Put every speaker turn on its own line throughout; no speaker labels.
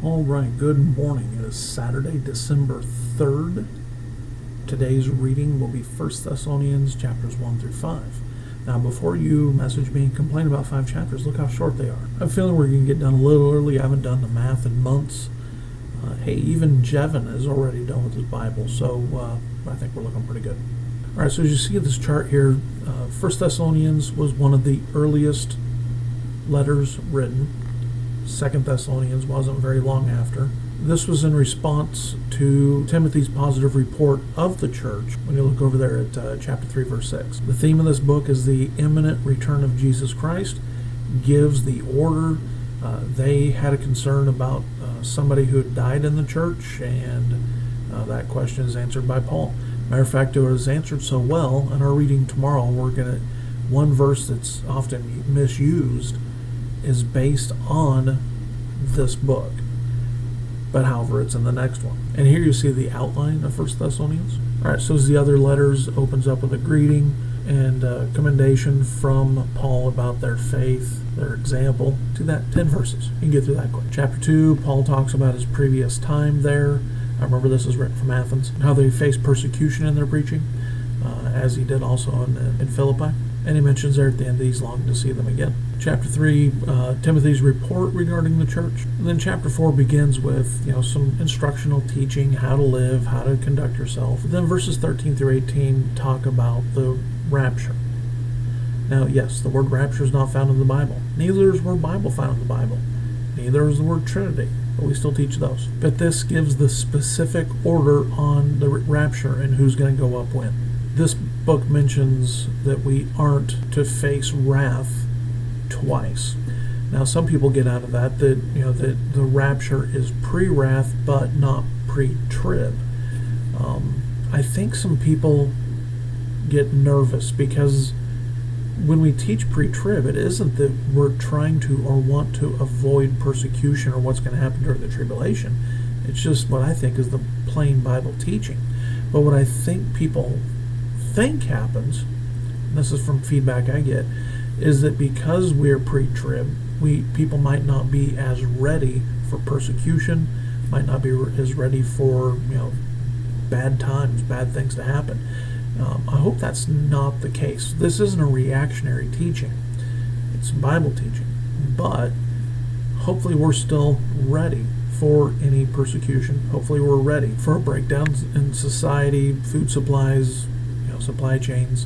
All right, good morning. It is Saturday, December 3rd. Today's reading will be 1 Thessalonians chapters 1 through 5. Now, before you message me and complain about 5 chapters, look how short they are. I have a feeling we're going to get done a little early. I haven't done the math in months. Hey, even Jevin is already done with his Bible, so I think we're looking pretty good. All right, so as you see this chart here, 1 Thessalonians was one of the earliest letters written. 2 Thessalonians wasn't very long after. This was in response to Timothy's positive report of the church. When you look over there at chapter 3, verse 6. The theme of this book is the imminent return of Jesus Christ. Gives the order. They had a concern about somebody who had died in the church, and that question is answered by Paul. Matter of fact, it was answered so well. In our reading tomorrow, one verse that's often misused is based on this book, but however it's in the next one. And here you see the outline of 1 Thessalonians. All right, so as the other letters opens up with a greeting and commendation from Paul about their faith, their example, to that 10 verses. You can get through that quick. Chapter 2, Paul talks about his previous time there. I remember this is written from Athens, how they faced persecution in their preaching, as he did also in Philippi. And he mentions there at the end that he's longing to see them again. Chapter 3, Timothy's report regarding the church. And then chapter 4 begins with some instructional teaching, how to live, how to conduct yourself. And then verses 13 through 18 talk about the rapture. Now, yes, the word rapture is not found in the Bible. Neither is the word Bible found in the Bible. Neither is the word Trinity, but we still teach those. But this gives the specific order on the rapture and who's going to go up when. This book mentions that we aren't to face wrath twice. Now, some people get out of that that the rapture is pre-wrath but not pre-trib. I think some people get nervous because when we teach pre-trib, it isn't that we're trying to or want to avoid persecution or what's going to happen during the tribulation. It's just what I think is the plain Bible teaching. But what I think people think happens, and this is from feedback I get, is that because we're pre-trib, people might not be as ready for persecution, might not be as ready for bad times, bad things to happen. I hope that's not the case. This isn't a reactionary teaching. It's Bible teaching. But hopefully we're still ready for any persecution. Hopefully we're ready for breakdowns in society, food supplies, supply chains,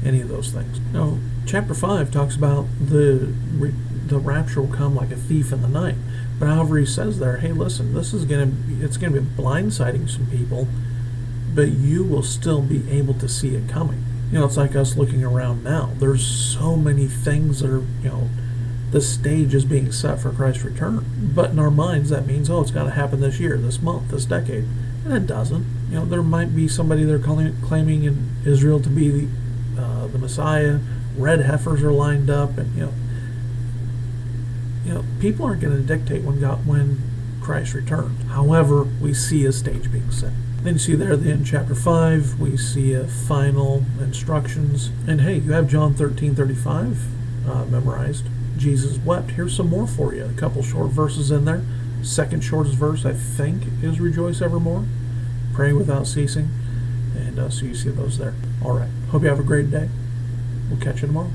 any of those things. Now, chapter 5 talks about the rapture will come like a thief in the night. But however, he says there, hey, listen, it's going to be blindsiding some people, but you will still be able to see it coming. It's like us looking around now. There's so many things that are, the stage is being set for Christ's return. But in our minds, that means, it's got to happen this year, this month, this decade. And it doesn't. There might be somebody they're claiming in Israel to be the Messiah. Red heifers are lined up, and people aren't going to dictate when Christ returns. However, we see a stage being set. Then you see there at the end of chapter 5, we see final instructions. And hey, you have John 13:35 memorized. Jesus wept. Here's some more for you. A couple short verses in there. Second shortest verse, I think, is rejoice evermore. Pray without ceasing. And so you see those there. All right. Hope you have a great day. We'll catch you tomorrow.